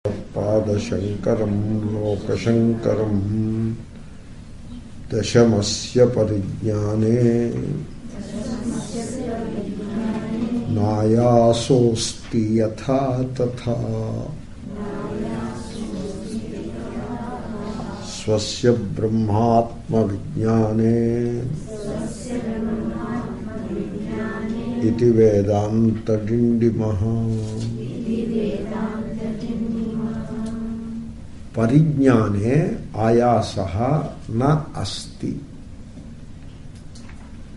पादशंकरं लोकशंकरं दशमस्य परिज्ञाने नायासोऽस्ति यथा तथा स्वस्य ब्रह्मात्मविज्ञाने इति वेदांत डिंडिमः। परिज्ञाने आयासः न अस्ति.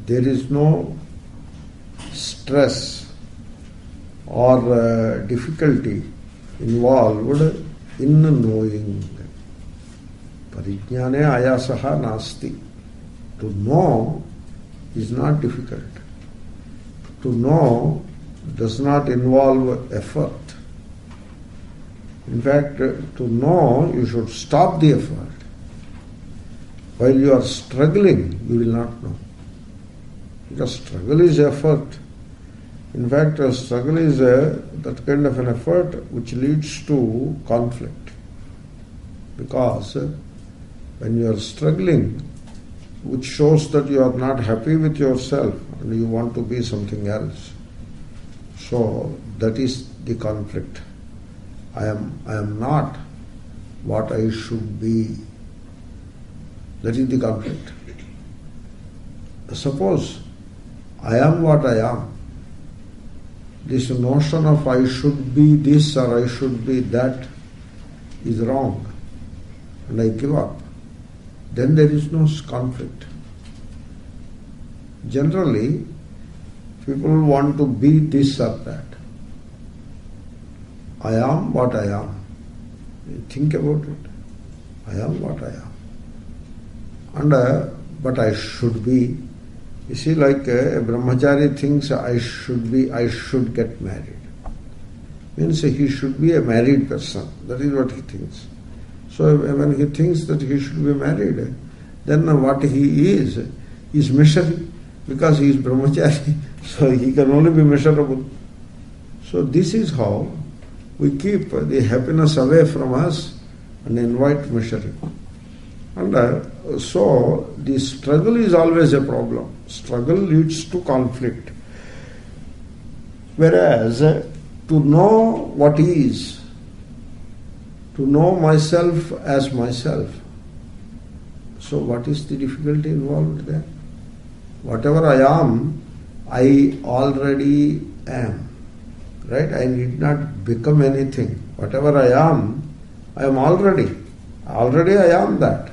There is no stress or difficulty involved in knowing. Parijnane ayasaha nasti. To know is not difficult. To know does not involve effort. In fact, to know, you should stop the effort. While you are struggling, you will not know. Because struggle is effort. In fact, a struggle is that kind of an effort which leads to conflict. Because when you are struggling, which shows that you are not happy with yourself and you want to be something else. So that is the conflict. I am not what I should be. That is the conflict. Suppose I am what I am. This notion of I should be this or I should be that is wrong, and I give up. Then there is no conflict. Generally, people want to be this or that. I am what I am. Think about it. I am what I am. And but I should be. You see, like a brahmachari thinks I should get married. Means he should be a married person. That is what he thinks. So when he thinks that he should be married, then what he is measuring, because he is brahmachari, so he can only be measurable. So this is how we keep the happiness away from us and invite measuring. And so the struggle is always a problem. Struggle leads to conflict. Whereas to know what is, to know myself as myself, so what is the difficulty involved there? Whatever I am, I already am. Right? I need not become anything. Whatever I am already. Already I am that.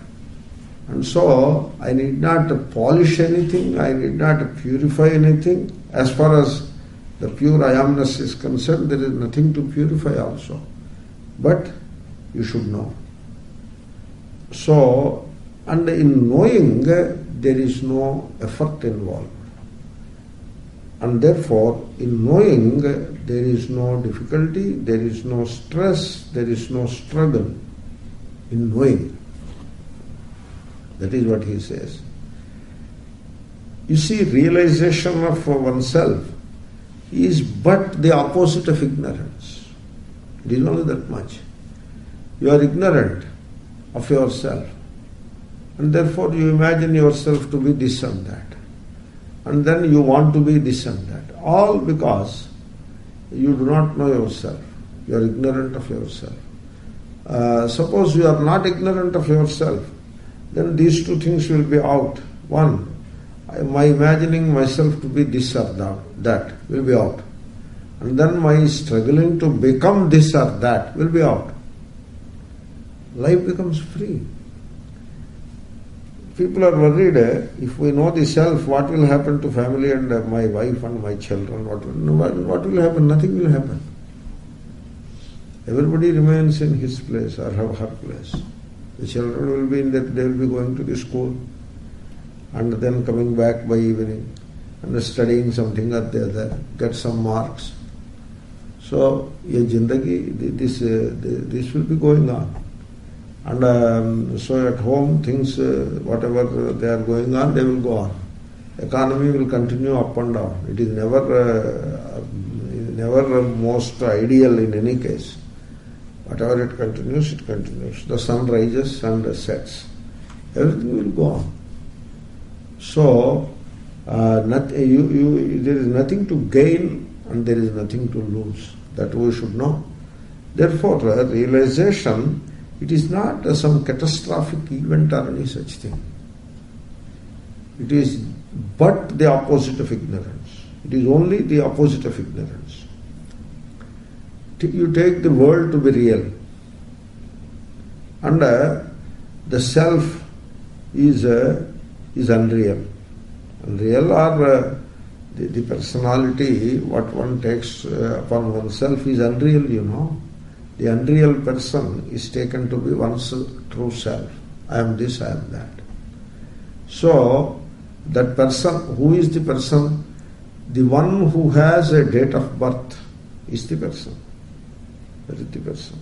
And so I need not polish anything, I need not purify anything. As far as the pure I amness is concerned, there is nothing to purify also. But you should know. So, and in knowing, there is no effort involved. And therefore, in knowing, there is no difficulty, there is no stress, there is no struggle in knowing. That is what he says. You see, realization of oneself is but the opposite of ignorance. It is only that much. You are ignorant of yourself, and therefore you imagine yourself to be this and that. And then you want to be this and that. All because you do not know yourself. You are ignorant of yourself. Suppose you are not ignorant of yourself, then these two things will be out. One, my imagining myself to be this or that will be out. And then my struggling to become this or that will be out. Life becomes free. People are worried, if we know the self, what will happen to family and my wife and my children? What will happen? Nothing will happen. Everybody remains in his place or her place. The children will be they will be going to the school and then coming back by evening and studying something or the other, get some marks. So, this will be going on. And so at home, things, whatever they are going on, they will go on. Economy will continue up and down. It is never most ideal in any case. Whatever it continues, it continues. The sun rises and sets. Everything will go on. So, there is nothing to gain and there is nothing to lose. That we should know. Therefore, realization, it is not some catastrophic event or any such thing. It is but the opposite of ignorance. It is only the opposite of ignorance. You take the world to be real, and the self is unreal. Unreal, or the personality, what one takes upon oneself is unreal, you know. The unreal person is taken to be one's true self. I am this, I am that. So, that person, who is the person? The one who has a date of birth is the person. That is the person.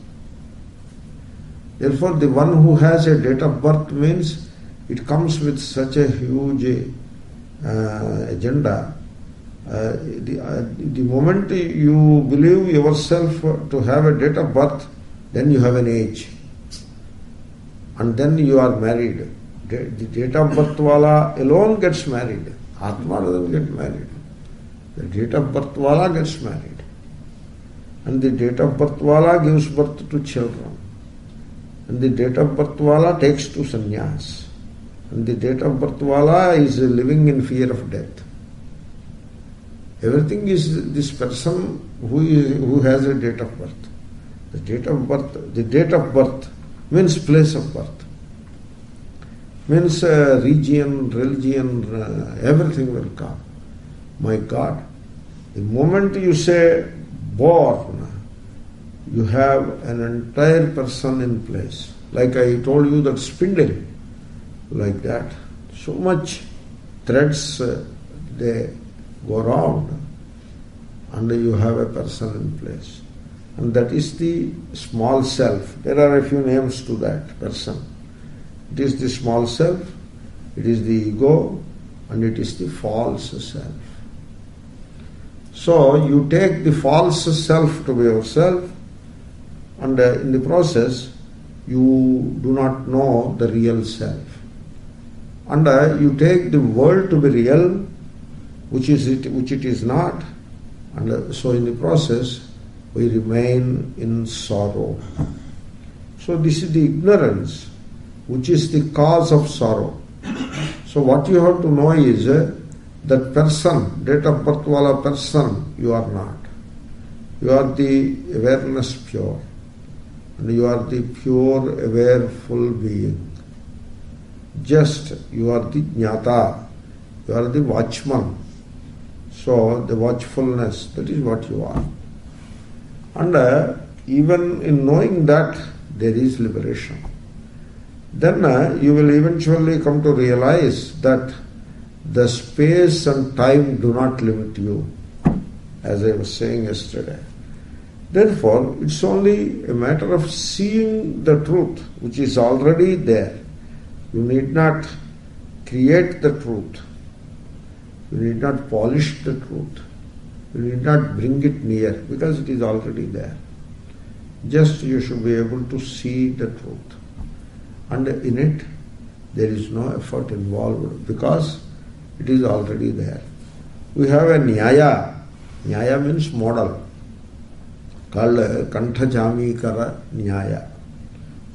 Therefore, the one who has a date of birth means it comes with such a huge agenda. The moment you believe yourself to have a date of birth, then you have an age. And then you are married. The date of birth wala alone gets married. Atma doesn't get married. The date of birth wala gets married. And the date of birth wala gives birth to children. And the date of birth wala takes to sannyas. And the date of birth wala is living in fear of death. Everything is this person who has a date of birth. The date of birth means place of birth. Means region, religion, everything will come. My God, the moment you say born, you have an entire person in place. Like I told you that spindle, like that. So much threads, they go around and you have a person in place. And that is the small self. There are a few names to that person. It is the small self, it is the ego, and it is the false self. So you take the false self to be yourself, and in the process you do not know the real self. And you take the world to be real, which it is not, and so in the process we remain in sorrow. So this is the ignorance, which is the cause of sorrow. So what you have to know is that person, date of birth wala person, you are not. You are the awareness pure, and you are the pure, aware, full being. Just, you are the jnata, you are the watchman. So the watchfulness, that is what you are. And even in knowing that, there is liberation. Then you will eventually come to realize that the space and time do not limit you, as I was saying yesterday. Therefore, it's only a matter of seeing the truth, which is already there. You need not create the truth. You need not polish the truth. You need not bring it near, because it is already there. Just you should be able to see the truth. And in it, there is no effort involved, because it is already there. We have a nyaya. Nyaya means model, called Kantha Jamikara Nyaya.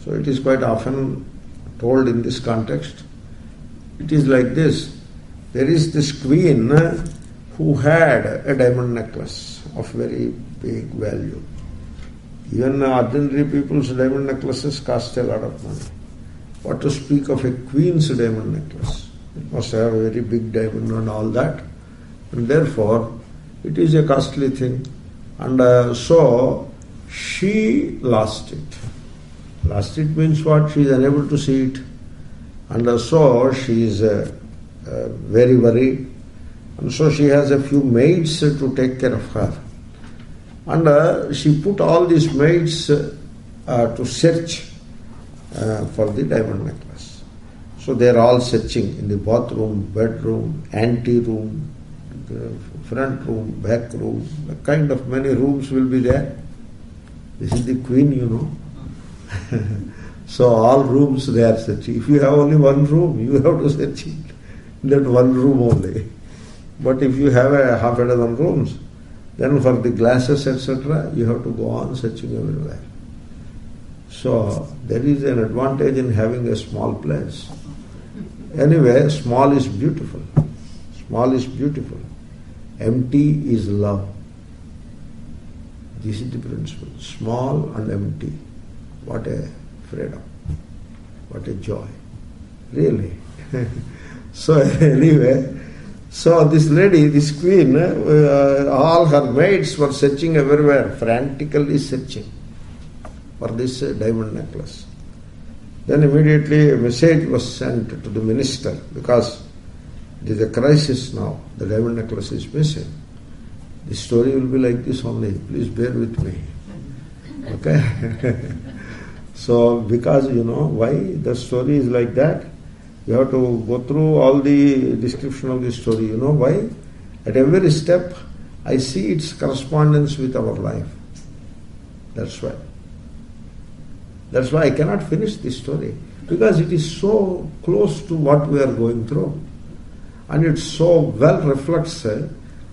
So it is quite often told in this context. It is like this. There is this queen who had a diamond necklace of very big value. Even ordinary people's diamond necklaces cost a lot of money. What to speak of a queen's diamond necklace? It must have a very big diamond and all that. And therefore, it is a costly thing. And so, she lost it. Lost it means what? She is unable to see it. And so, she is very worried. And so, she has a few maids to take care of her. And she put all these maids to search for the diamond necklace. So they are all searching in the bathroom, bedroom, ante-room, front room, back room, the kind of many rooms will be there. This is the queen, you know. So all rooms they are searching. If you have only one room, you have to search it. That one room only. But if you have a half a dozen rooms, then for the glasses, etc., you have to go on searching everywhere. So there is an advantage in having a small place. Anyway, small is beautiful. Small is beautiful. Empty is love. This is the principle. Small and empty. What a freedom. What a joy. Really. So anyway, so this lady, this queen, all her maids were searching everywhere, frantically searching for this diamond necklace. Then immediately a message was sent to the minister, because it is a crisis now. The diamond necklace is missing. The story will be like this only. Please bear with me. Okay? So, because you know why the story is like that, you have to go through all the description of the story. You know why? At every step, I see its correspondence with our life. That's why. That's why I cannot finish this story, because it is so close to what we are going through, and it so well reflects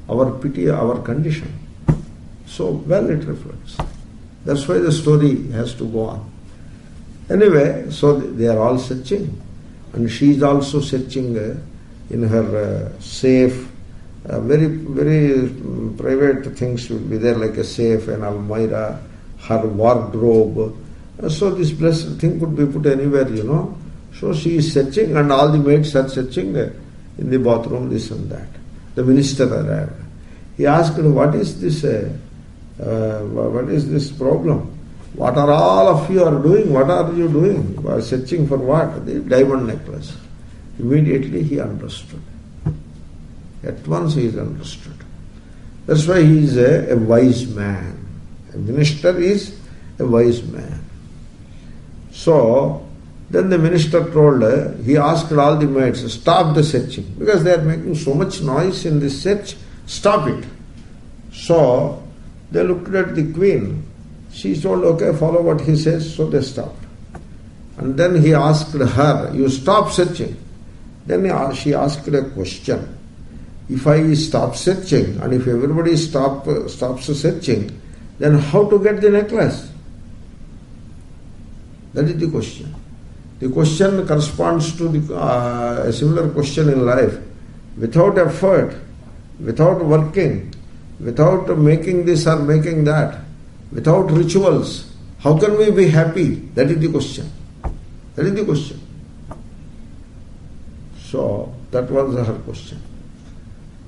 our pity, our condition. So well it reflects. That's why the story has to go on. Anyway, so they are all searching, and she is also searching in her safe. Very, very private things will be there, like a safe, an almirah, her wardrobe. So this blessed thing could be put anywhere, you know. So she is searching, and all the maids are searching in the bathroom, this and that. The minister arrived. He asked, what is this problem? What are all of you are doing? What are you doing? You are searching for what? The diamond necklace. Immediately he understood. At once he is understood. That's why he is a wise man. A minister is a wise man. So, then the minister told, he asked all the maids, stop the searching, because they are making so much noise in this search, stop it. So, they looked at the queen. She told, okay, follow what he says, so they stopped. And then he asked her, you stop searching. Then she asked a question. If I stop searching, and if everybody stops searching, then how to get the necklace? That is the question. The question corresponds to a similar question in life. Without effort, without working, without making this or making that, without rituals, how can we be happy? That is the question. That is the question. So, that was her question.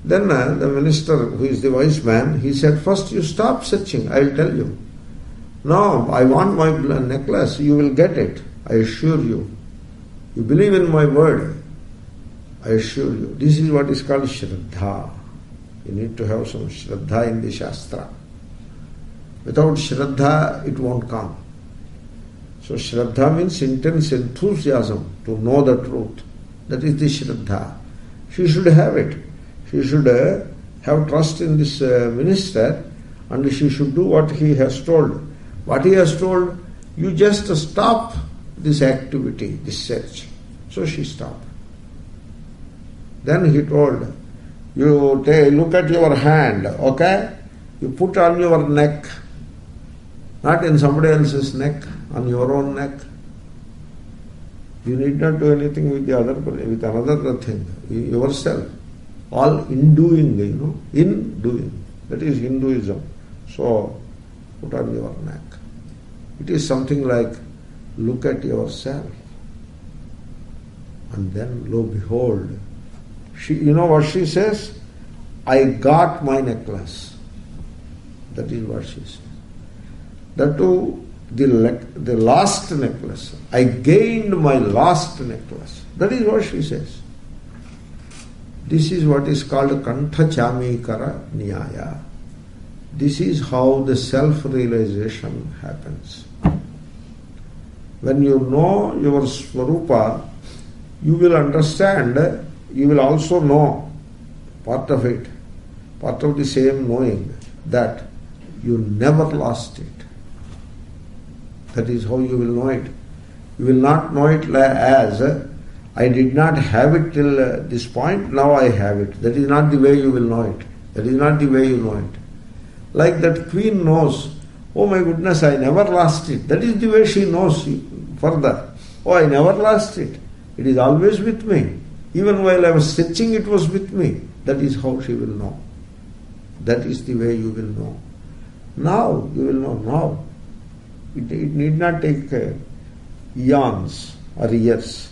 Then the minister, who is the wise man, he said, first you stop searching, I will tell you. No, I want my necklace, you will get it, I assure you. You believe in my word, I assure you. This is what is called Shraddha. You need to have some Shraddha in the Shastra. Without Shraddha, it won't come. So Shraddha means intense enthusiasm to know the truth. That is the Shraddha. She should have it. She should have trust in this minister, and she should do what he has told. What he has told, you just stop this activity, this search. So she stopped. Then he told, you look at your hand, okay? You put on your neck, not in somebody else's neck, on your own neck. You need not do anything with the other, with another thing, yourself. All in doing, you know, in doing. That is Hinduism. So, put on your neck. It is something like, look at yourself. And then, lo behold, you know what she says? I got my necklace. That is what she says. That too, the last necklace. I gained my last necklace. That is what she says. This is what is called Kantha Chamikara Nyaya. This is how the self-realization happens. When you know your Swarupa, you will understand, you will also know part of it, part of the same knowing, that you never lost it. That is how you will know it. You will not know it as I did not have it till this point, now I have it. That is not the way you will know it. That is not the way you know it. Like that queen knows, oh my goodness, I never lost it. That is the way she knows further. Oh, I never lost it. It is always with me. Even while I was searching, it was with me. That is how she will know. That is the way you will know. Now, you will know now. It need not take eons or years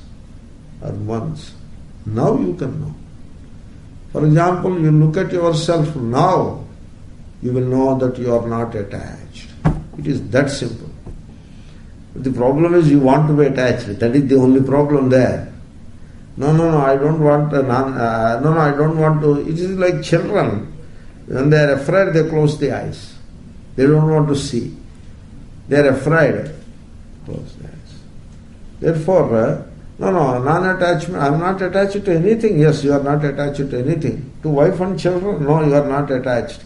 or months. Now you can know. For example, you look at yourself now, you will know that you are not attached. It is that simple. The problem is you want to be attached. That is the only problem there. No, I don't want I don't want to. It is like children. When they are afraid, they close the eyes. They don't want to see. They are afraid. Close the eyes. Therefore, non-attachment. I am not attached to anything. Yes, you are not attached to anything. To wife and children, no, you are not attached.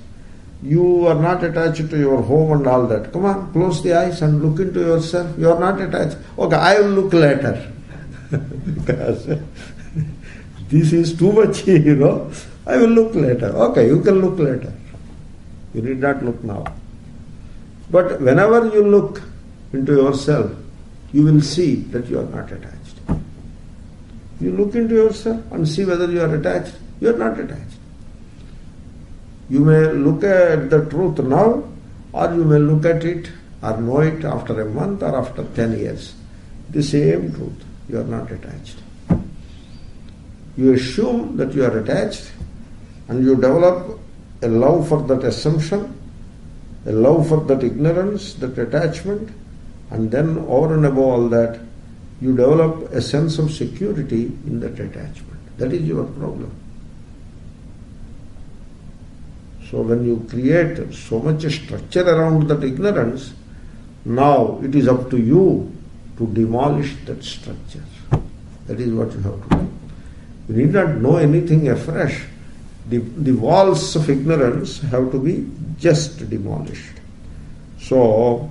You are not attached to your home and all that. Come on, close the eyes and look into yourself. You are not attached. Okay, I will look later. Because this is too much, I will look later. Okay, you can look later. You need not look now. But whenever you look into yourself, you will see that you are not attached. You look into yourself and see whether you are attached. You are not attached. You may look at the truth now, or you may look at it or know it after a month or after 10 years. The same truth. You are not attached. You assume that you are attached, and you develop a love for that assumption, a love for that ignorance, that attachment, and then over and above all that, you develop a sense of security in that attachment. That is your problem. So when you create so much structure around that ignorance, now it is up to you to demolish that structure. That is what you have to do. You need not know anything afresh. The walls of ignorance have to be just demolished. So,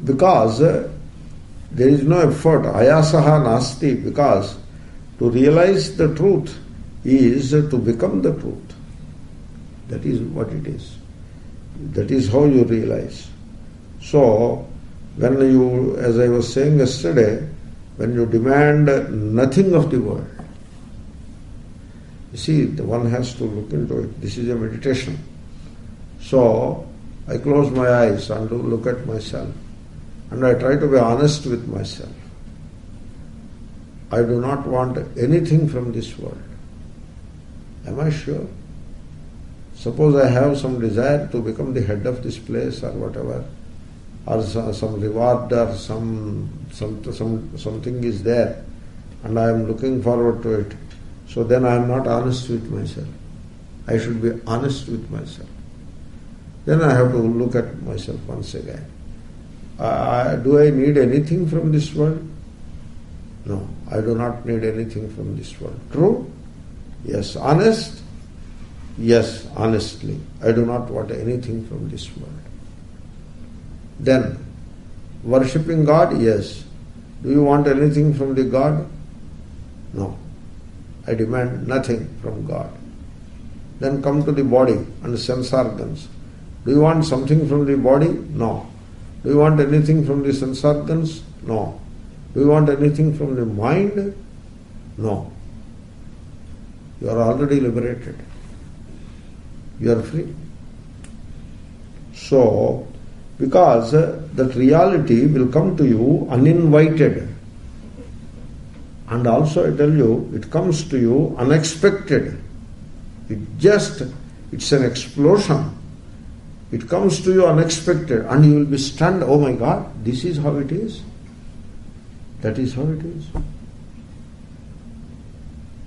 because there is no effort, ayasaha nasti, because to realize the truth is to become the truth. That is what it is. That is how you realize. So, when you, as I was saying yesterday, when you demand nothing of the world, you see, one has to look into it. This is a meditation. So, I close my eyes and look at myself. And I try to be honest with myself. I do not want anything from this world. Am I sure? Suppose I have some desire to become the head of this place or whatever, or some reward or something is there, and I am looking forward to it. So then I am not honest with myself. I should be honest with myself. Then I have to look at myself once again. Do I need anything from this world? No, I do not need anything from this world. True? Yes. Honest? Yes, honestly. I do not want anything from this world. Then, worshipping God? Yes. Do you want anything from the God? No. I demand nothing from God. Then come to the body and sense organs. Do you want something from the body? No. Do you want anything from the sense organs? No. Do you want anything from the mind? No. You are already liberated. You are free. So, because that reality will come to you uninvited. And also I tell you, it comes to you unexpected. It's an explosion. It comes to you unexpected and you will be stunned. Oh my God, this is how it is. That is how it is.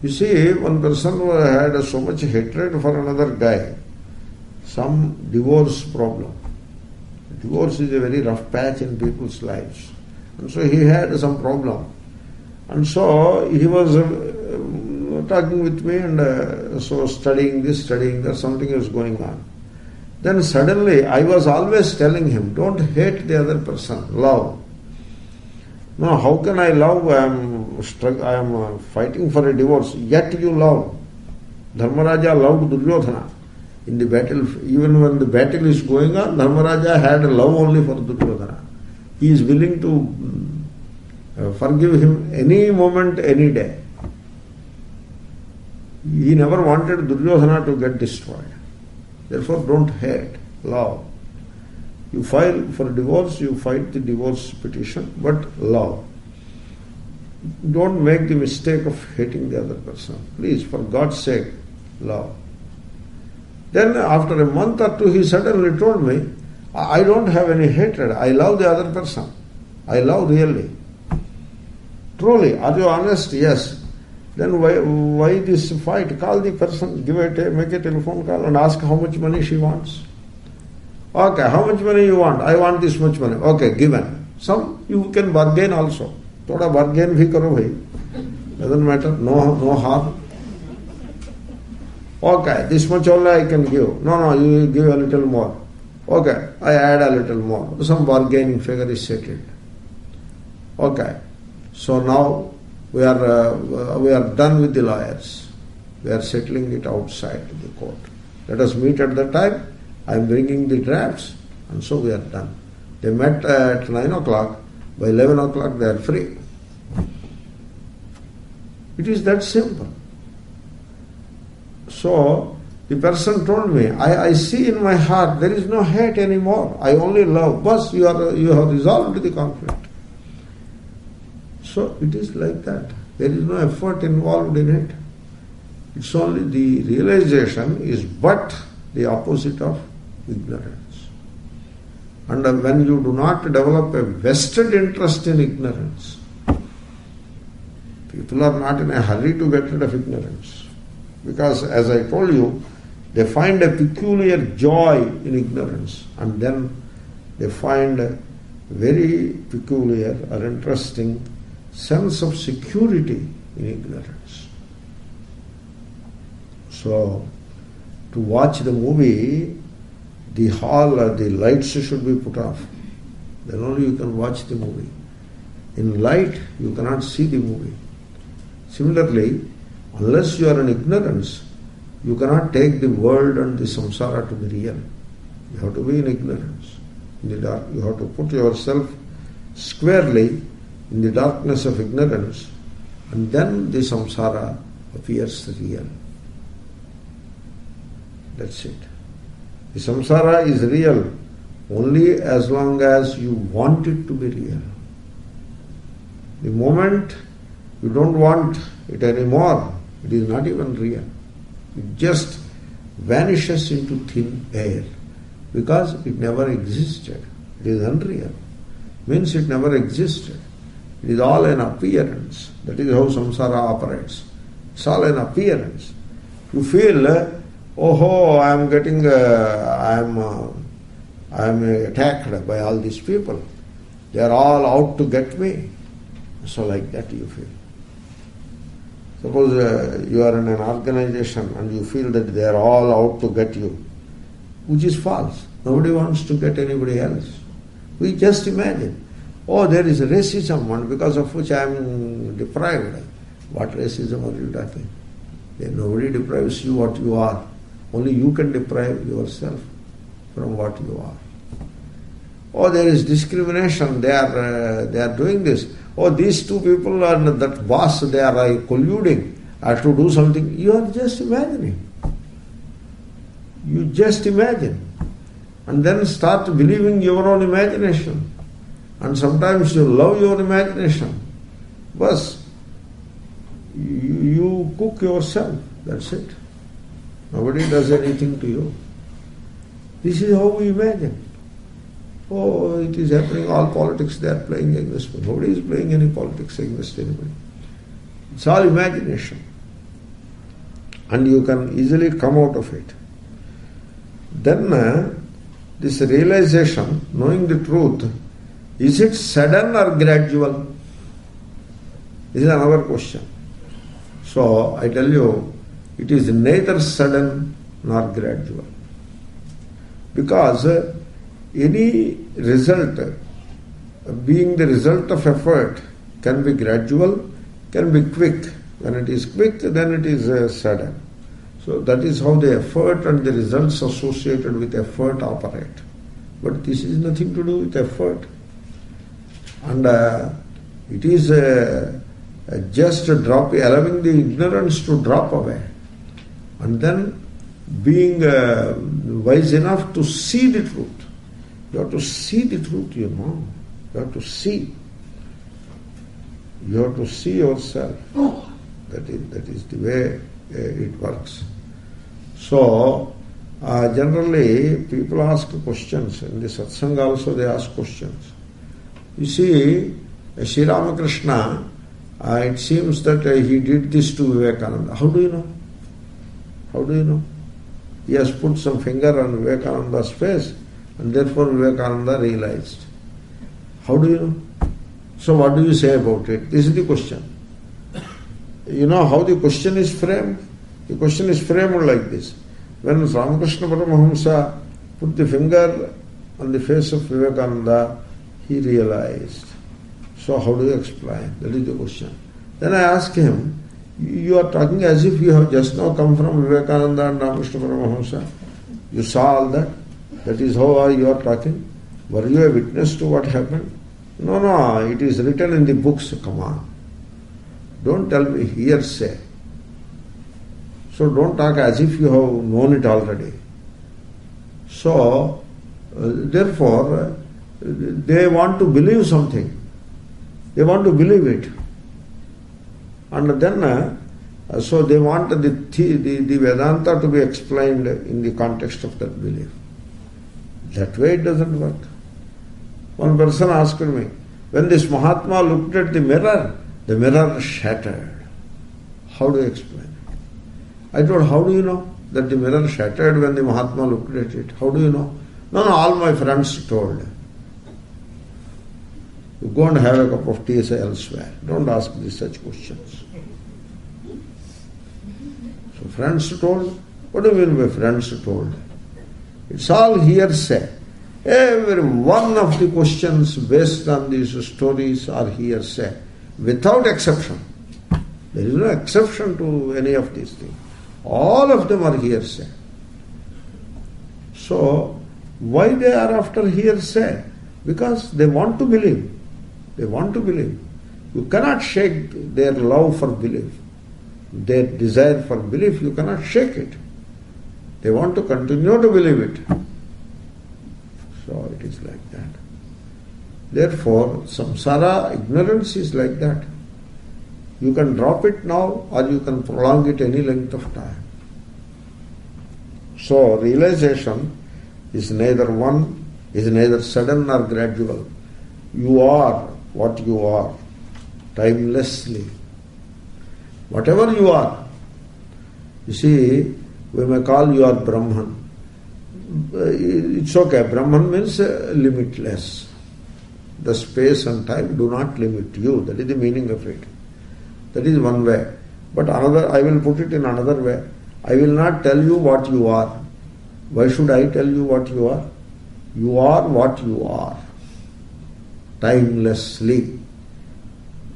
You see, one person who had so much hatred for another guy, some divorce problem. Divorce is a very rough patch in people's lives. And so he had some problem. And so he was talking with me and so studying this, studying that, something was going on. Then suddenly I was always telling him, don't hate the other person, love. No, how can I love? I am fighting for a divorce, yet you love. Dharmaraja loved Duryodhana. In the battle, even when the battle is going on, Dharmaraja had a love only for Duryodhana. He is willing to forgive him any moment, any day. He never wanted Duryodhana to get destroyed. Therefore, don't hate, love. You file for divorce, you fight the divorce petition, but love. Don't make the mistake of hating the other person. Please, for God's sake, love. Then after a month or two, he suddenly told me, I don't have any hatred. I love the other person. I love really. Truly, are you honest? Yes. Then why this fight? Call the person, make a telephone call and ask how much money she wants. Okay, how much money you want? I want this much money. Okay, given. Some you can bargain also. Thoda bargain bhi karo bhai. Doesn't matter. No harm. Okay, this much only I can give. No, you give a little more. Okay, I add a little more. Some bargaining figure is settled. Okay, so now we are done with the lawyers. We are settling it outside the court. Let us meet at that time. I am bringing the drafts, and so we are done. They met at 9 o'clock. By 11 o'clock they are free. It is that simple. So the person told me, I see in my heart there is no hate anymore. I only love. But you have resolved the conflict. So it is like that. There is no effort involved in it. It's only the realization is but the opposite of ignorance. And when you do not develop a vested interest in ignorance, people are not in a hurry to get rid of ignorance. Because as I told you, they find a peculiar joy in ignorance, and then they find a very peculiar or interesting sense of security in ignorance. So, to watch the movie, the lights should be put off. Then only you can watch the movie. In light, you cannot see the movie. Similarly, unless you are in ignorance, you cannot take the world and the samsara to be real. You have to be in ignorance. In the dark, you have to put yourself squarely in the darkness of ignorance, and then the samsara appears real. That's it. The samsara is real only as long as you want it to be real. The moment you don't want it anymore, it is not even real. It just vanishes into thin air because it never existed. It is unreal. Means it never existed. It is all an appearance. That is how samsara operates. It's all an appearance. You feel, I am attacked by all these people. They are all out to get me. So like that you feel. Suppose you are in an organization and you feel that they are all out to get you, which is false. Nobody wants to get anybody else. We just imagine, there is racism, and because of which I am deprived. What racism are you talking? Nobody deprives you what you are. Only you can deprive yourself from what you are. There is discrimination. They are doing this. These two people and that boss, they are colluding. I have to do something. You are just imagining. You just imagine. And then start believing your own imagination. And sometimes you love your imagination. But you cook yourself. That's it. Nobody does anything to you. This is how we imagine. It is happening, all politics they are playing against me. Nobody is playing any politics against anybody. It's all imagination. And you can easily come out of it. Then this realization, knowing the truth, is it sudden or gradual? This is another question. So I tell you, it is neither sudden nor gradual. Because any result, being the result of effort, can be gradual, can be quick. When it is quick, then it is sudden. So that is how the effort and the results associated with effort operate. But this is nothing to do with effort. And it is just a drop, allowing the ignorance to drop away. And then being wise enough to see the truth. You have to see the truth, you know. You have to see. You have to see yourself. That is the way it works. So, generally, people ask questions. In the satsanga also they ask questions. You see, Shri Ramakrishna, it seems that he did this to Vivekananda. How do you know? How do you know? He has put some finger on Vivekananda's face, and therefore Vivekananda realized. How do you know? So what do you say about it? This is the question. You know how the question is framed? The question is framed like this. When Ramakrishna Paramahamsa put the finger on the face of Vivekananda, he realized. So how do you explain? That is the question. Then I asked him, you are talking as if you have just now come from Vivekananda and Ramakrishna Paramahamsa. You saw all that. That is how you are talking. Were you a witness to what happened? No, it is written in the books. Come on. Don't tell me hearsay. So don't talk as if you have known it already. So, therefore, they want to believe something. They want to believe it. And then, so they want the Vedanta to be explained in the context of that belief. That way it doesn't work. One person asked me, when this Mahatma looked at the mirror shattered. How do you explain it? I told, how do you know that the mirror shattered when the Mahatma looked at it? How do you know? No, all my friends told. You go and have a cup of tea elsewhere. Don't ask these such questions. So friends told? What do you mean by friends told? It's all hearsay. Every one of the questions based on these stories are hearsay, without exception. There is no exception to any of these things. All of them are hearsay. So, why they are after hearsay? Because they want to believe. They want to believe. You cannot shake their love for belief. Their desire for belief, you cannot shake it. They want to continue to believe it. So it is like that. Therefore, samsara, ignorance is like that. You can drop it now or you can prolong it any length of time. So realization is neither sudden nor gradual. You are what you are, timelessly. Whatever you are. You see, we may call you are Brahman. It's okay. Brahman means limitless. The space and time do not limit you. That is the meaning of it. That is one way. But another, I will put it in another way. I will not tell you what you are. Why should I tell you what you are? You are what you are. Timelessly.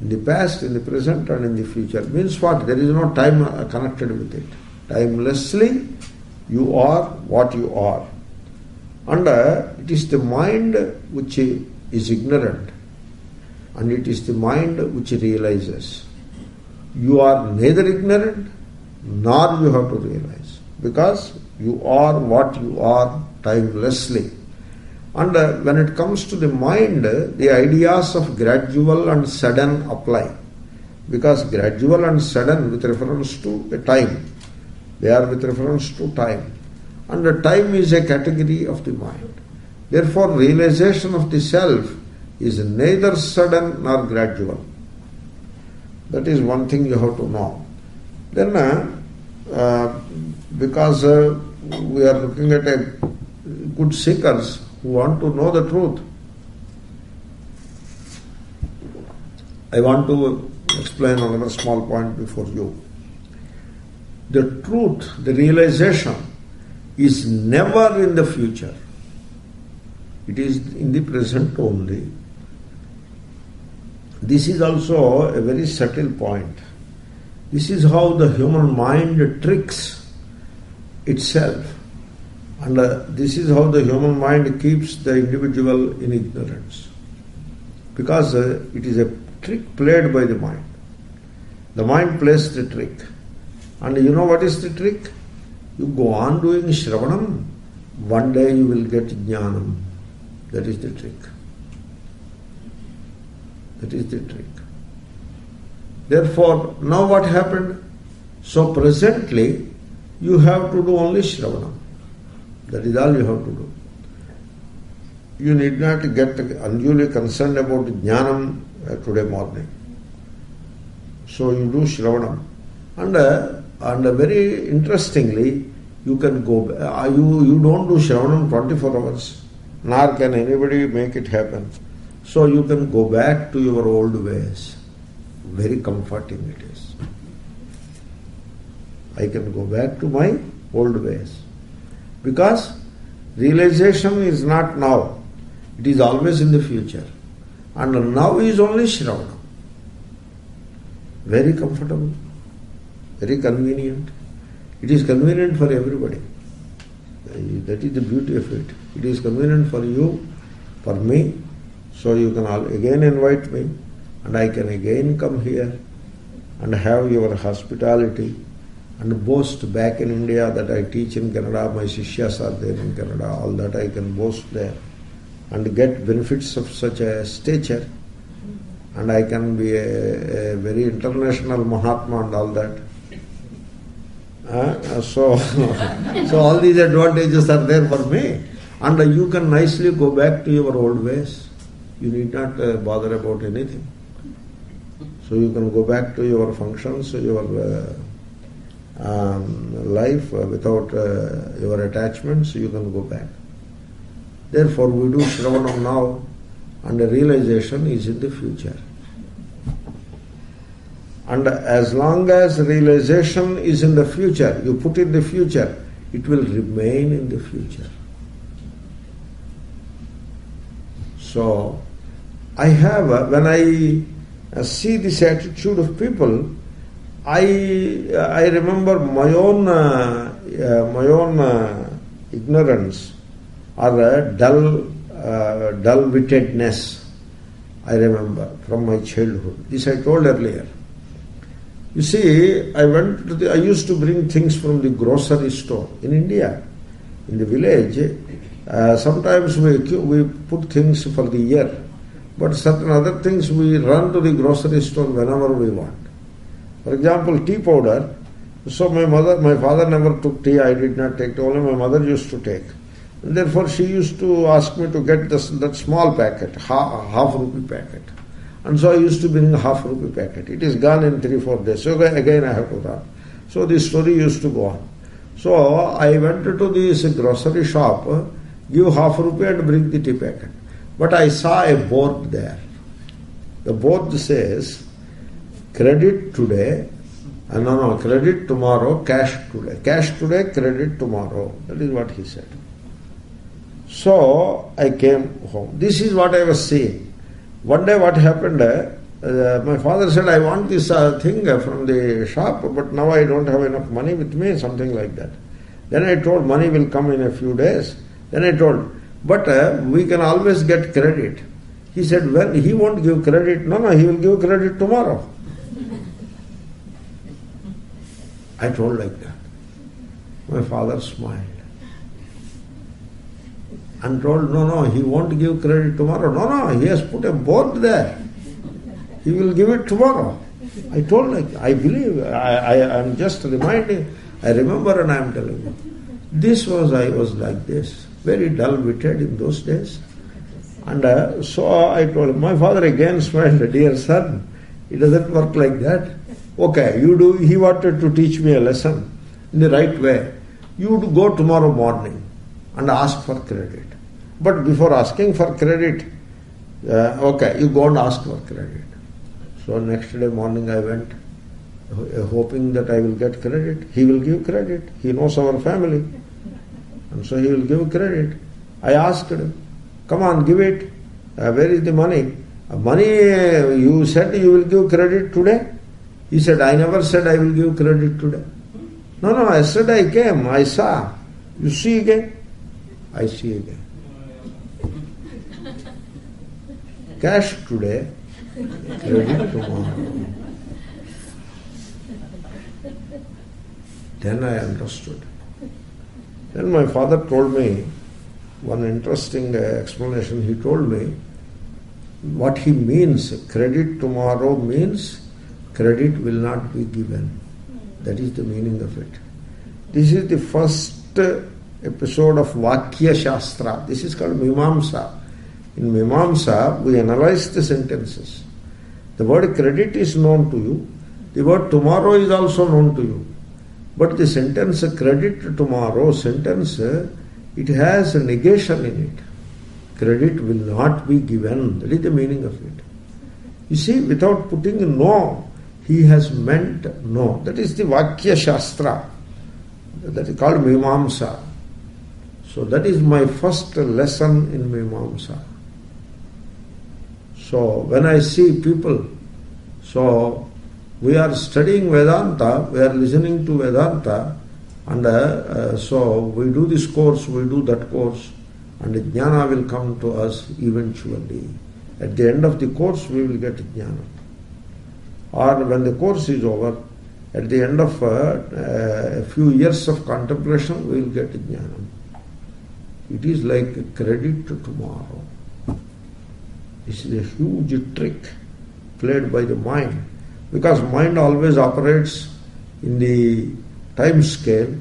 In the past, in the present and in the future. Means what? There is no time connected with it. Timelessly, you are what you are. And it is the mind which is ignorant. And it is the mind which realizes. You are neither ignorant nor you have to realize. Because you are what you are timelessly. And when it comes to the mind, the ideas of gradual and sudden apply. Because gradual and sudden with reference to the time. They are with reference to time. And the time is a category of the mind. Therefore, realization of the self is neither sudden nor gradual. That is one thing you have to know. Then, because we are looking at a good seekers who want to know the truth, I want to explain another small point before you. The truth, the realization, is never in the future. It is in the present only. This is also a very subtle point. This is how the human mind tricks itself. And this is how the human mind keeps the individual in ignorance. Because it is a trick played by the mind. The mind plays the trick. And you know what is the trick? You go on doing Shravanam, one day you will get Jnanam. That is the trick. That is the trick. Therefore, now what happened? So presently, you have to do only Shravanam. That is all you have to do. You need not get unduly concerned about Jnanam today morning. So you do Shravanam. And very interestingly, you can go, you don't do Shravanam 24 hours, nor can anybody make it happen. So you can go back to your old ways. Very comforting it is. I can go back to my old ways. Because realization is not now. It is always in the future. And now is only Shravanam. Very comfortable. Very convenient. It is convenient for everybody. That is the beauty of it. It is convenient for you, for me. So you can again invite me, and I can again come here and have your hospitality and boast back in India that I teach in Canada, my Shishyas are there in Canada, all that I can boast there and get benefits of such a stature, and I can be a very international Mahatma and all that. So all these advantages are there for me, and you can nicely go back to your old ways. You need not bother about anything. So you can go back to your functions, your life without your attachments. You can go back. Therefore, we do Shravanam now, and the realization is in the future. And as long as realization is in the future, you put in the future, it will remain in the future. So, I have, when I see this attitude of people, I remember my own ignorance or dull-wittedness. I remember from my childhood. This I told earlier. You see, I used to bring things from the grocery store in India, in the village. Sometimes we put things for the year, but certain other things we run to the grocery store whenever we want. For example, tea powder. So my father never took tea. I did not take tea. Only my mother used to take. And therefore, she used to ask me to get that small packet, half rupee packet. And so I used to bring a half rupee packet. It is gone in 3-4 days. So again I have to run. So this story used to go on. So I went to this grocery shop, give half rupee and bring the tea packet. But I saw a board there. The board says, credit today, credit tomorrow, cash today. Cash today, credit tomorrow. That is what he said. So I came home. This is what I was seeing. One day what happened, my father said, I want this thing from the shop, but now I don't have enough money with me, something like that. Then I told, money will come in a few days. Then I told, but we can always get credit. He said, well, he won't give credit. No, he will give credit tomorrow. I told like that. My father smiled and told, no, he won't give credit tomorrow. No, he has put a board there. He will give it tomorrow. I told like, I believe, I am just reminding, I remember and I am telling you. I was like this, very dull-witted in those days. And so I told him, my father again smiled, dear son, it doesn't work like that. Okay, you do, he wanted to teach me a lesson in the right way. You would go tomorrow morning and ask for credit. But before asking for credit, you go and ask for credit. So next day morning I went, hoping that I will get credit. He will give credit. He knows our family. And so he will give credit. I asked him. Come on, give it. Where is the money? Money, you said you will give credit today. He said, I never said I will give credit today. No, I said I came, I saw. You see again? I see again. Cash today, credit tomorrow. Then I understood. Then my father told me one interesting explanation. He told me what he means. Credit tomorrow means credit will not be given. That is the meaning of it. This is the first episode of Vakya Shastra. This is called Mimamsa. In Mimamsa, we analyze the sentences. The word credit is known to you. The word tomorrow is also known to you. But the sentence credit tomorrow, sentence, it has a negation in it. Credit will not be given. That is the meaning of it. You see, without putting no, he has meant no. That is the Vakya Shastra. That is called Mimamsa. So that is my first lesson in Mimamsa. So when I see people, so we are studying Vedanta, we are listening to Vedanta, and so we do this course, we do that course, and jnana will come to us eventually. At the end of the course, we will get jnana. Or when the course is over, at the end of a few years of contemplation, we will get jnana. It is like a credit to tomorrow. This is a huge trick played by the mind. Because mind always operates in the time scale,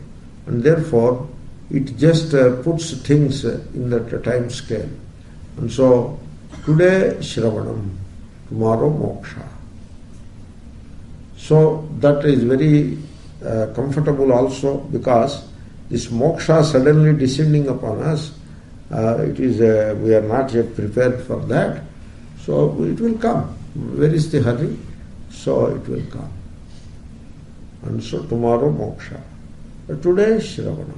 and therefore it just puts things in that time scale. And so today Shravanam, tomorrow Moksha. So that is very comfortable also, because this Moksha suddenly descending upon us, it is we are not yet prepared for that. So it will come. Where is the hurry? So it will come. And so tomorrow moksha. But today Shravana.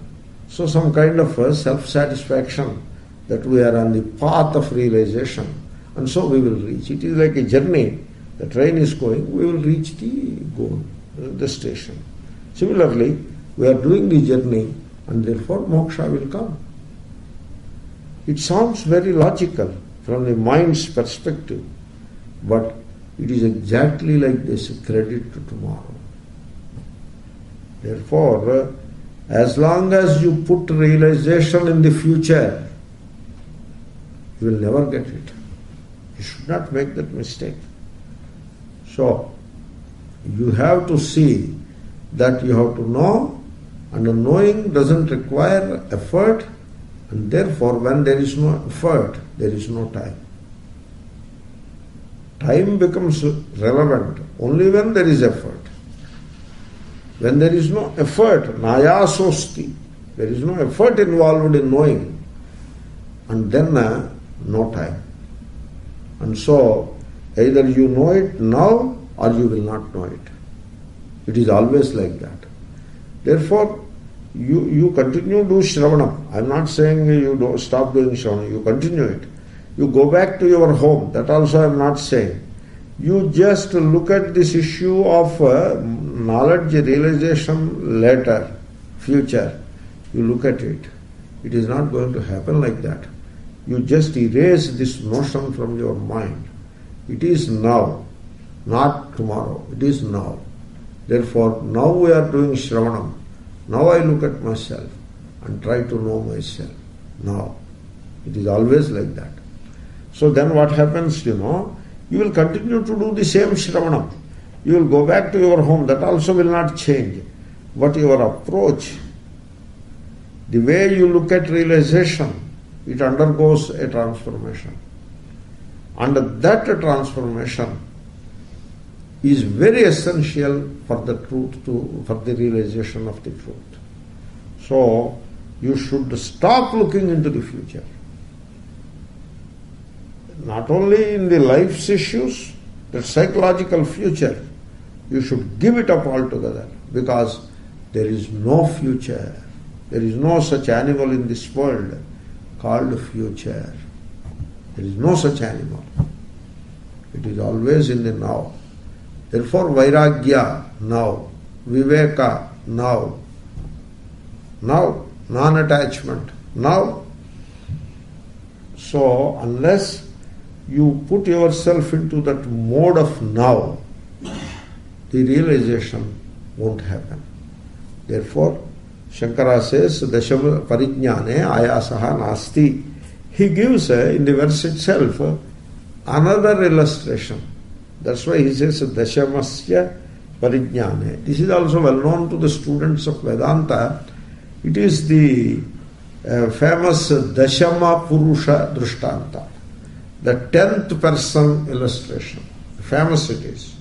So some kind of self-satisfaction that we are on the path of realization, and so we will reach. It is like a journey. The train is going, we will reach the goal, the station. Similarly, we are doing the journey, and therefore moksha will come. It sounds very logical from the mind's perspective, but it is exactly like this, credit to tomorrow. Therefore, as long as you put realization in the future, you will never get it. You should not make that mistake. So, you have to see that you have to know, and knowing doesn't require effort, and therefore when there is no effort, there is no time. Time becomes relevant only when there is effort. When there is no effort, nayasosti, there is no effort involved in knowing, and then no time. And so, either you know it now or you will not know it. It is always like that. Therefore, you continue to do Shravanam. I am not saying you don't stop doing Shravanam, you continue it. You go back to your home, that also I am not saying. You just look at this issue of knowledge realization later, future. You look at it. It is not going to happen like that. You just erase this notion from your mind. It is now, not tomorrow. It is now. Therefore, now we are doing Shravanam. Now I look at myself and try to know myself. Now. It is always like that. So then what happens, you will continue to do the same Shravanam. You will go back to your home. That also will not change. But your approach, the way you look at realization, it undergoes a transformation. And that transformation is very essential for the truth, for the realization of the truth. So, you should stop looking into the future. Not only in the life's issues, the psychological future, you should give it up altogether, because there is no future. There is no such animal in this world called future. There is no such animal. It is always in the now. Therefore, Vairagya, now. Viveka, now. Now. Non-attachment, now. So, unless you put yourself into that mode of now, the realization won't happen. Therefore, Shankara says, Dasham Parijnane Ayasaha Nasti. He gives, in the verse itself, another illustration. That's why he says, Dashamasya Parijnane. This is also well known to the students of Vedanta. It is the famous Dashama Purusha Drishtanta, the 10th person illustration. Famous it is.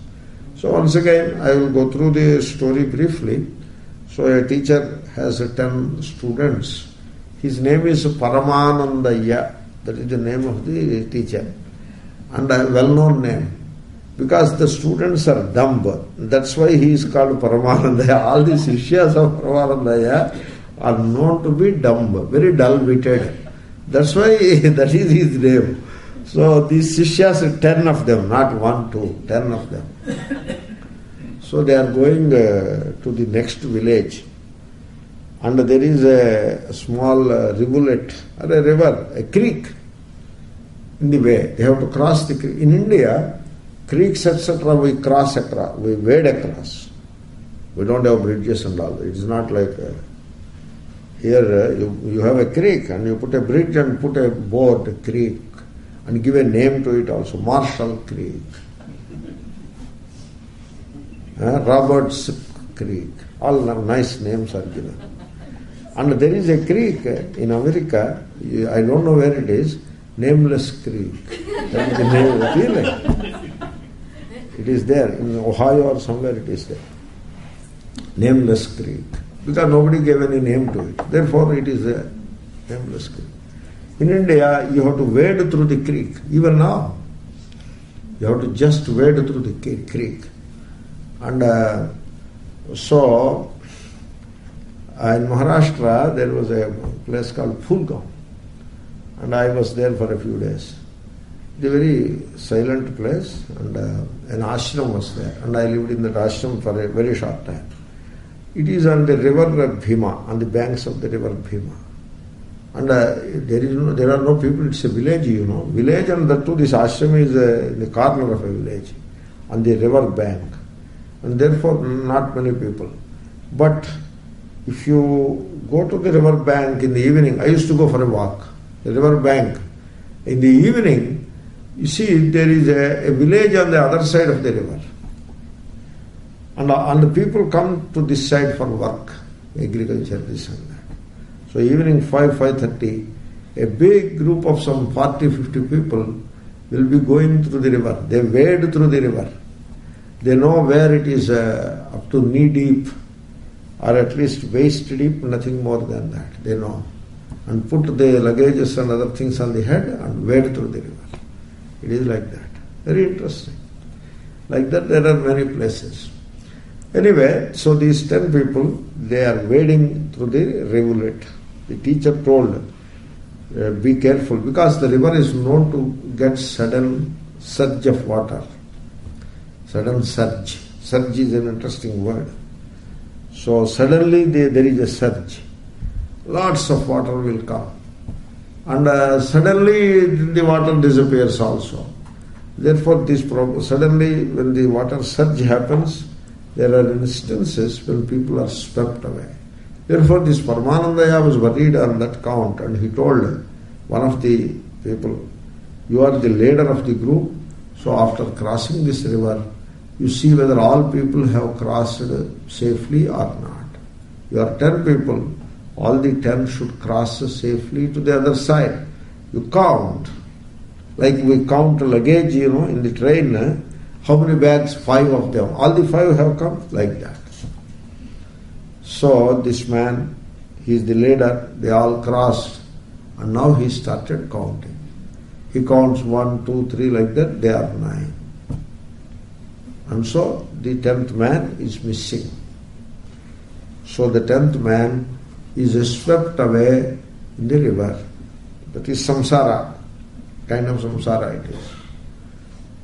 So once again, I will go through the story briefly. So a teacher has 10 students. His name is Paramanandaya. That is the name of the teacher. And a well-known name. Because the students are dumb. That's why he is called Paramanandaya. All the Sishyas of Paramanandaya are known to be dumb, very dull-witted. That's why that is his name. So these Sishyas, 10 of them, not 1, 2, 10 of them. So they are going to the next village. And there is a small rivulet, or a river, a creek in the way. They have to cross the creek. In India, creeks, etc., we cross across, we wade across. We don't have bridges and all. It is not like... Here you have a creek and you put a bridge and put a board, creek, and give a name to it also, Marshall Creek, Roberts Creek, all nice names are given. And there is a creek in America, I don't know where it is, Nameless Creek. That is the name of it. It is there, in Ohio or somewhere it is there. Nameless Creek. Because nobody gave any name to it. Therefore, it is a nameless creek. In India, you have to wade through the creek. Even now, you have to just wade through the creek. And so, in Maharashtra, there was a place called Phulgaon. And I was there for a few days. It's a very silent place. And an ashram was there. And I lived in that ashram for a very short time. It is on the river Bhima, on the banks of the river Bhima. And there are no people, it's a village, village, and that too, this ashram is in the corner of a village, on the river bank. And therefore, not many people. But if you go to the river bank in the evening, I used to go for a walk, the river bank. In the evening, you see, there is a village on the other side of the river. And the people come to this side for work, agriculture, this and that. So evening 5:30, a big group of some 40, 50 people will be going through the river. They wade through the river. They know where it is up to knee deep, or at least waist deep, nothing more than that. They know. And put the luggages and other things on the head and wade through the river. It is like that. Very interesting. Like that there are many places. Anyway, so these 10 people, they are wading through the rivulet. The teacher told, be careful, because the river is known to get sudden surge of water. Sudden surge. Surge is an interesting word. So suddenly there is a surge. Lots of water will come. And suddenly the water disappears also. Therefore, suddenly when the water surge happens, there are instances when people are swept away. Therefore, this Paramanandaya was worried on that count, and he told one of the people, you are the leader of the group, so after crossing this river, you see whether all people have crossed safely or not. You are 10 people, all the 10 should cross safely to the other side. You count, like we count luggage, in the train, how many bags? 5 of them. All the 5 have come, like that. So this man, he is the leader, they all crossed, and now he started counting. He counts 1, 2, 3 like that, they are 9. And so the 10th man is missing. So the 10th man is swept away in the river. That is samsara. kind of samsara it is.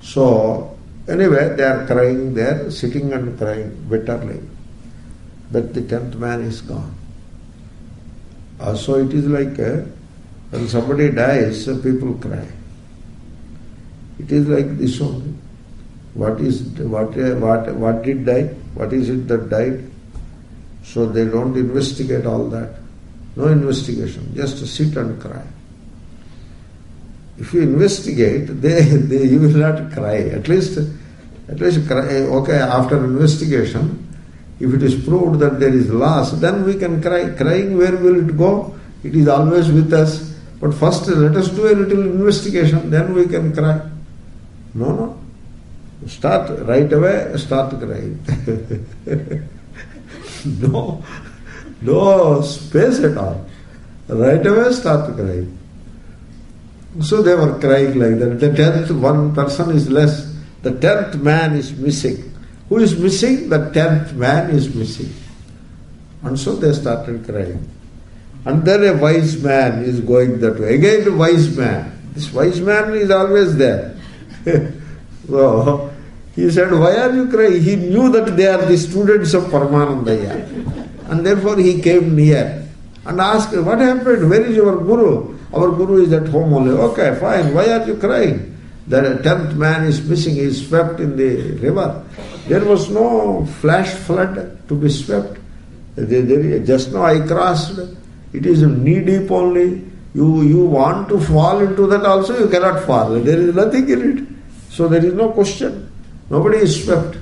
So, anyway, they are crying there, sitting and crying bitterly. But the 10th man is gone. So it is like when somebody dies, people cry. It is like this only. What did die? What is it that died? So they don't investigate all that. No investigation, just sit and cry. If you investigate, you will not cry. At least cry. Okay, after investigation, if it is proved that there is loss, then we can cry. Crying, where will it go? It is always with us. But first let us do a little investigation, then we can cry. No. Start right away, start crying. No space at all. Right away start crying. So they were crying like that. The 10th, one person is less. The 10th man is missing. Who is missing? The 10th man is missing. And so they started crying. And then a wise man is going that way. Again a wise man. This wise man is always there. So he said, why are you crying? He knew that they are the students of Paramanandaya. And therefore he came near and asked, what happened? Where is your guru? Our guru is at home only. Okay, fine. Why are you crying? The 10th man is missing. He is swept in the river. There was no flash flood to be swept. Just now I crossed. It is knee deep only. You want to fall into that also, you cannot fall. There is nothing in it. So there is no question. Nobody is swept.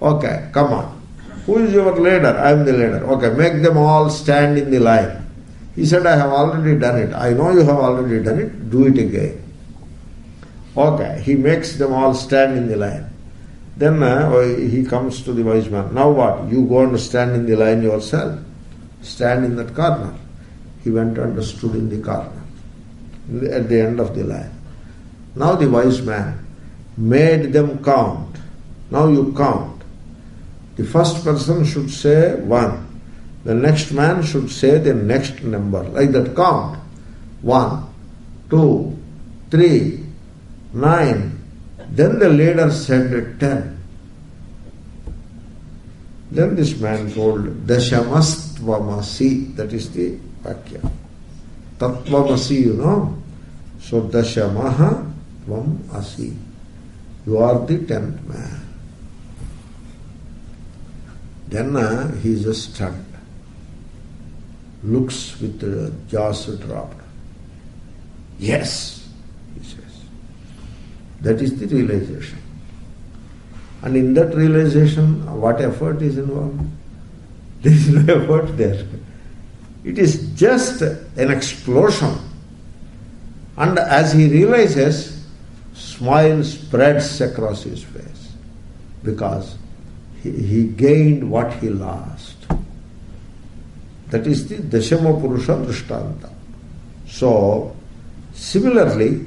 Okay, come on. Who is your leader? I am the leader. Okay, make them all stand in the line. He said, I have already done it. I know you have already done it. Do it again. Okay, he makes them all stand in the line. Then he comes to the wise man. Now what? You go and stand in the line yourself. Stand in that corner. He went and stood in the corner at the end of the line. Now the wise man made them count. Now you count. The first person should say 1. The next man should say the next number. Like that, count. 1, 2, 3, 9. Then the leader said 10. Then this man told, Dashamastvamasi. That is the Vakya. Tattvamasi, you know. So Dashamaha Tvam Asi. You are the 10th man. Then he is just stunned. Looks with the jaws dropped. Yes, he says. That is the realization. And in that realization, what effort is involved? There is no effort there. It is just an explosion. And as he realizes, smile spreads across his face because he gained what he lost. That is the Dashama Purusha Drishtanta. So, similarly,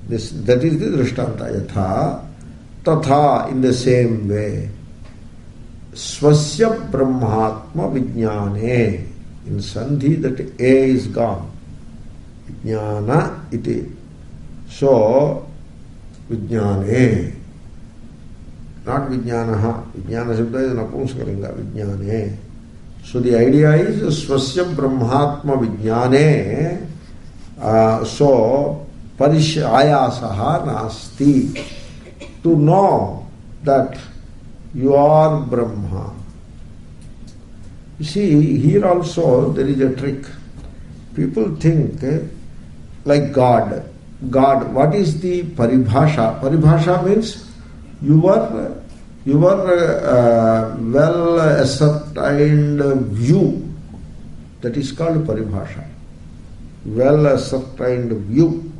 that is the Drishtanta. Yatha, tatha, in the same way. Swasya Brahmatma Vijnane. In Sandhi, that A is gone. Vijnana iti. So, Vijnane. Not Vijnanaha. Vijnana Shabda is Napumsakalinga. Vijnane. So the idea is Swasya Brahmatma Vijnane. So Parishayasaha Nasti. To know that you are Brahma. You see, here also there is a trick. People think like God. God, what is the paribhasha? Paribhasha means your well ascertained view. That is called paribhasha. Well ascertained view.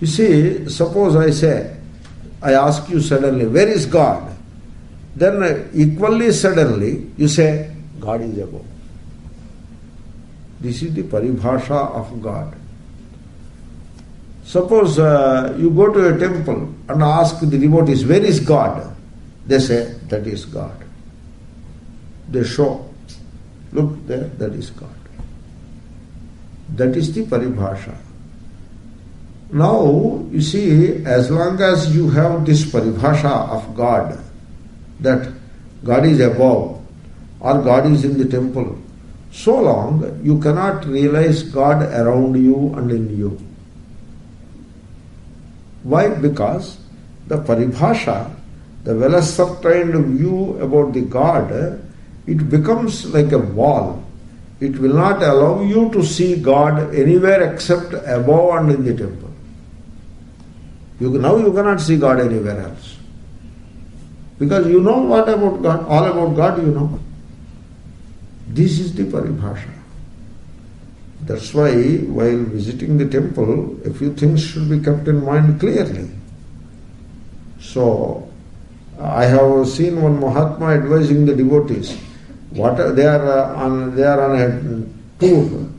You see, suppose I ask you suddenly, where is God? Then equally suddenly you say, God is above. This is the paribhasha of God. Suppose you go to a temple and ask the devotees, where is God? They say, that is God. They show, look there, that is God. That is the paribhasha. Now, you see, as long as you have this paribhasha of God, that God is above or God is in the temple, so long you cannot realize God around you and in you. Why? Because the paribhasha, the well-ascertained view about the God, it becomes like a wall. It will not allow you to see God anywhere except above and in the temple. Now you cannot see God anywhere else. Because you know what about God, all about God you know. This is the paribhasha. That's why while visiting the temple, a few things should be kept in mind clearly. So, I have seen one Mahatma advising the devotees. They are on a tour,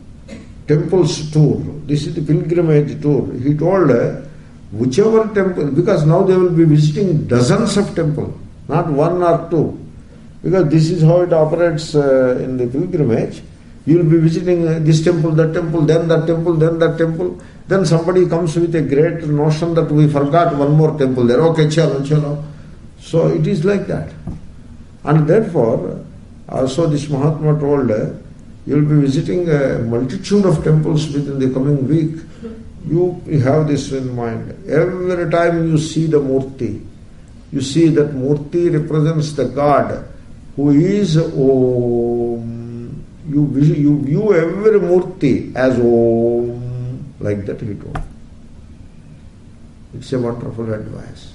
temples tour. This is the pilgrimage tour. He told whichever temple, because now they will be visiting dozens of temples, not one or two. Because this is how it operates in the pilgrimage. You will be visiting this temple, that temple, then that temple, then that temple. Then somebody comes with a great notion that we forgot one more temple there. Okay, chalo. So it is like that. And therefore, also this Mahatma told, you will be visiting a multitude of temples within the coming week. You have this in mind. Every time you see the Murti, you see that Murti represents the God who is Om. You view every Murti as Om, like that he told. It's a wonderful advice.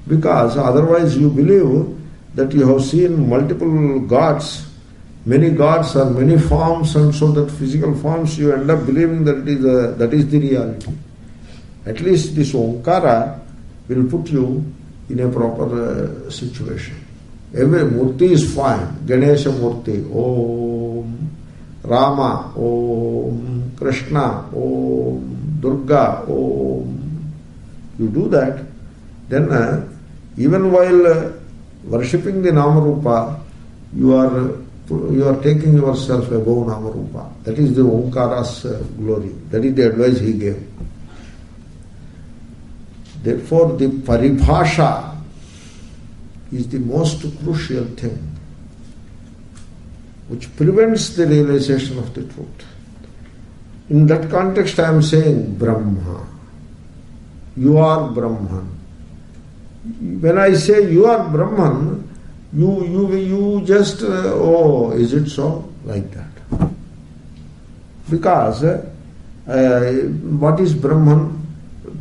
Because otherwise you believe that you have seen multiple gods, many gods or many forms, and so that physical forms you end up believing that is the reality. At least this Omkara will put you in a proper situation. Every Murti is fine. Ganesha Murti, Om. Rama, Om. Krishna, Om. Durga, Om. You do that, then even while worshipping the Namarupa, you are taking yourself above Namarupa. That is the Omkara's glory. That is the advice he gave. Therefore, the paribhasha is the most crucial thing which prevents the realization of the truth. In that context, I am saying Brahma. You are Brahman. When I say you are Brahman, you just, is it so? Like that. Because what is Brahman?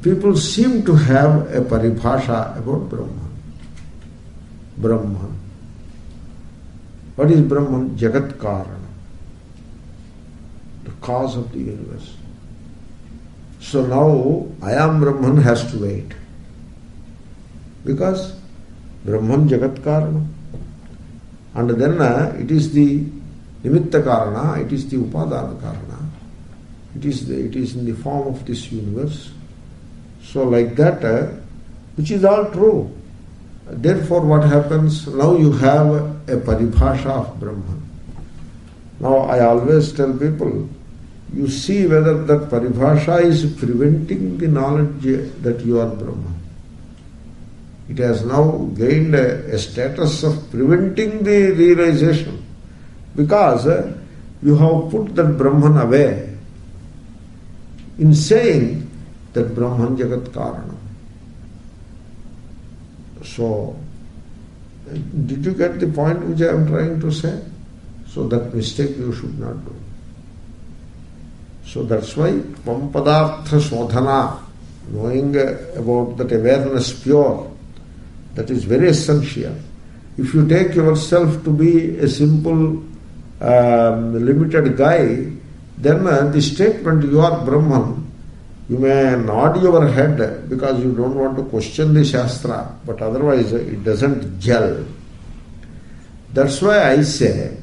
People seem to have a paribhasha about Brahman. Brahman. What is Brahman? Jagat Karana. The cause of the universe. So now, I am Brahman has to wait. Because Brahman Jagat Karana. And then it is the Nimitta Karana, it is the Upadana Karana. It is in the form of this universe. So like that, which is all true. Therefore what happens? Now you have a paribhasha of Brahman. Now I always tell people, you see whether that paribhasha is preventing the knowledge that you are Brahman. It has now gained a status of preventing the realization, because you have put that Brahman away in saying that Brahman Jagat Karana. So, did you get the point which I am trying to say? So that mistake you should not do. So that's why Pampadartha Sodhana, knowing about that awareness pure, that is very essential. If you take yourself to be a simple, limited guy, then the statement, you are Brahman, you may nod your head because you don't want to question the Shastra, but otherwise it doesn't gel. That's why I say,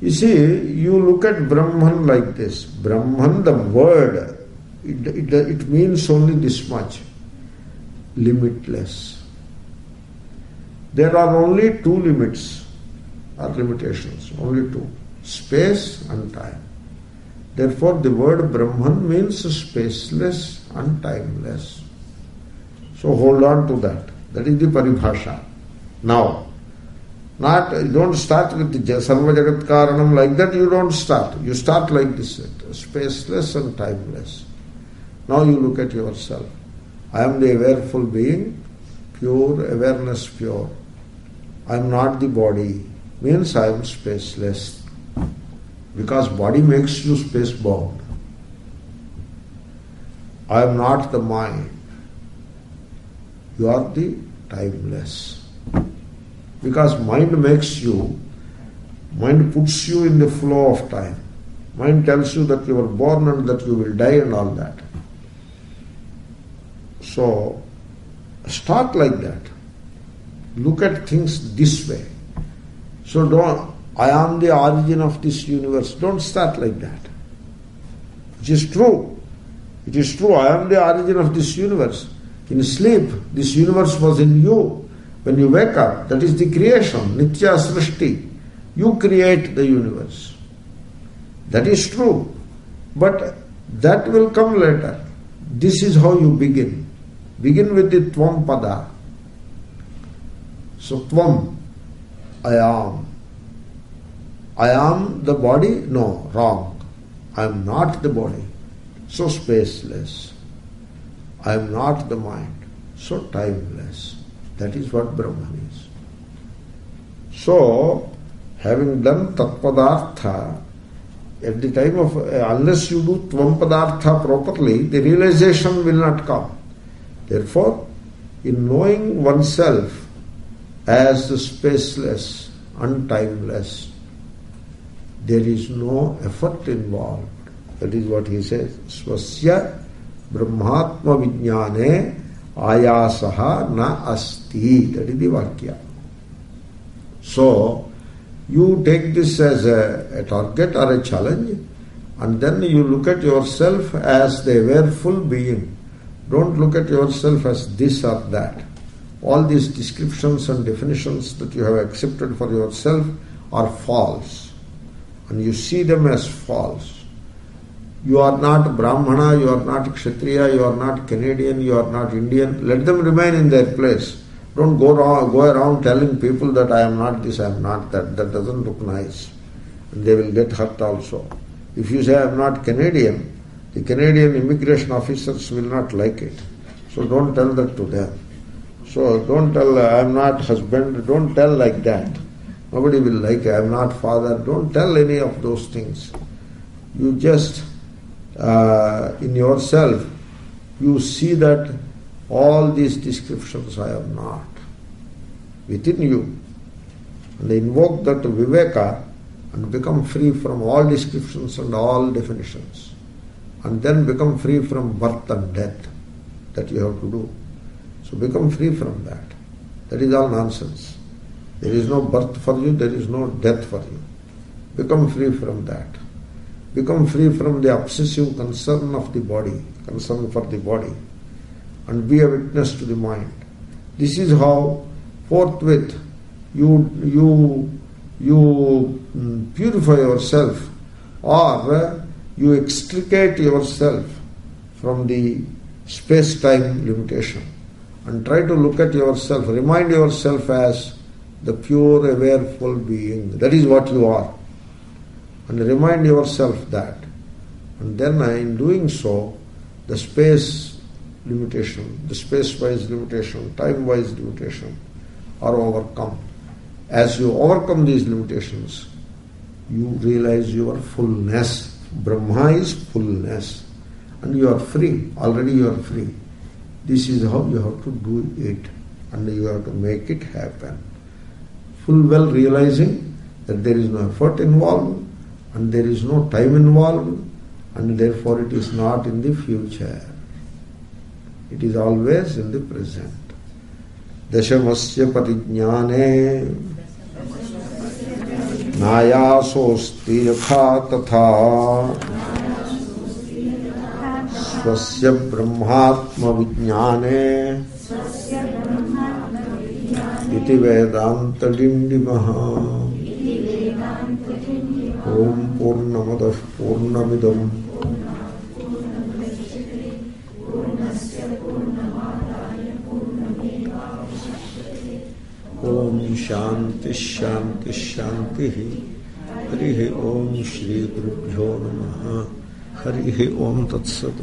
you see, you look at Brahman like this. Brahman, the word, it means only this much. Limitless. There are only two limits or limitations, only two. Space and time. Therefore, the word Brahman means spaceless and timeless. So hold on to that. That is the paribhasha. Now, don't start with the Sarva Jagat Karanam like that, you don't start. You start like this, spaceless and timeless. Now you look at yourself. I am the awareful being, pure, awareness pure. I am not the body, means I am spaceless. Because body makes you space bound. I am not the mind. You are the timeless. Because mind puts you in the flow of time. Mind tells you that you were born and that you will die and all that. So, start like that. Look at things this way. So I am the origin of this universe. Don't start like that. It is true. It is true. I am the origin of this universe. In sleep, this universe was in you. When you wake up, that is the creation, Nitya Srishti. You create the universe. That is true. But that will come later. This is how you begin. Begin with the Tvam Pada. So Tvam, I am. I am the body? No, wrong. I am not the body. So spaceless. I am not the mind. So timeless. That is what Brahman is. So, having done Tattvadartha, at the time of, unless you do Tvam Padartha properly, the realization will not come. Therefore, in knowing oneself as the spaceless and timeless, there is no effort involved. That is what he says. Swasya Brahmatma Vijnane Ayasaha na asti. That is the Vakya. So, you take this as a target or a challenge, and then you look at yourself as the awareful being. Don't look at yourself as this or that. All these descriptions and definitions that you have accepted for yourself are false, and you see them as false. You are not Brahmana, you are not Kshatriya, you are not Canadian, you are not Indian. Let them remain in their place. Don't go around telling people that I am not this, I am not that. That doesn't look nice. And they will get hurt also. If you say I am not Canadian, the Canadian immigration officers will not like it. So don't tell that to them. So don't tell I am not husband, don't tell like that. Nobody will like it. I am not father. Don't tell any of those things. You just in yourself, you see that all these descriptions I am not. Within you. And invoke that viveka and become free from all descriptions and all definitions. And then become free from birth and death. That you have to do. So become free from that. That is all nonsense. There is no birth for you, there is no death for you. Become free from that. Become free from the obsessive concern of the body, concern for the body, and be a witness to the mind. This is how forthwith you purify yourself, or you extricate yourself from the space-time limitation and try to look at yourself, remind yourself as the pure, awareful being. That is what you are. And remind yourself that. And then in doing so, the space limitation, the space-wise limitation, time-wise limitation are overcome. As you overcome these limitations, you realize your fullness. Brahma is fullness. And you are free. Already you are free. This is how you have to do it. And you have to make it happen. Full well realizing that there is no effort involved, and there is no time involved, and therefore it is not in the future. It is always in the present. Dashamasya parijnane nayasosti yatha tatha swasya brahmatma vijnane iti Vedanta Dindima. ఓం పూర్ణమదః పూర్ణమిదం ఓం శాంతి శాంతి శాంతి. హరి ఓం శ్రీ గురుభ్యో నమః. హరి ఓం తత్సత్.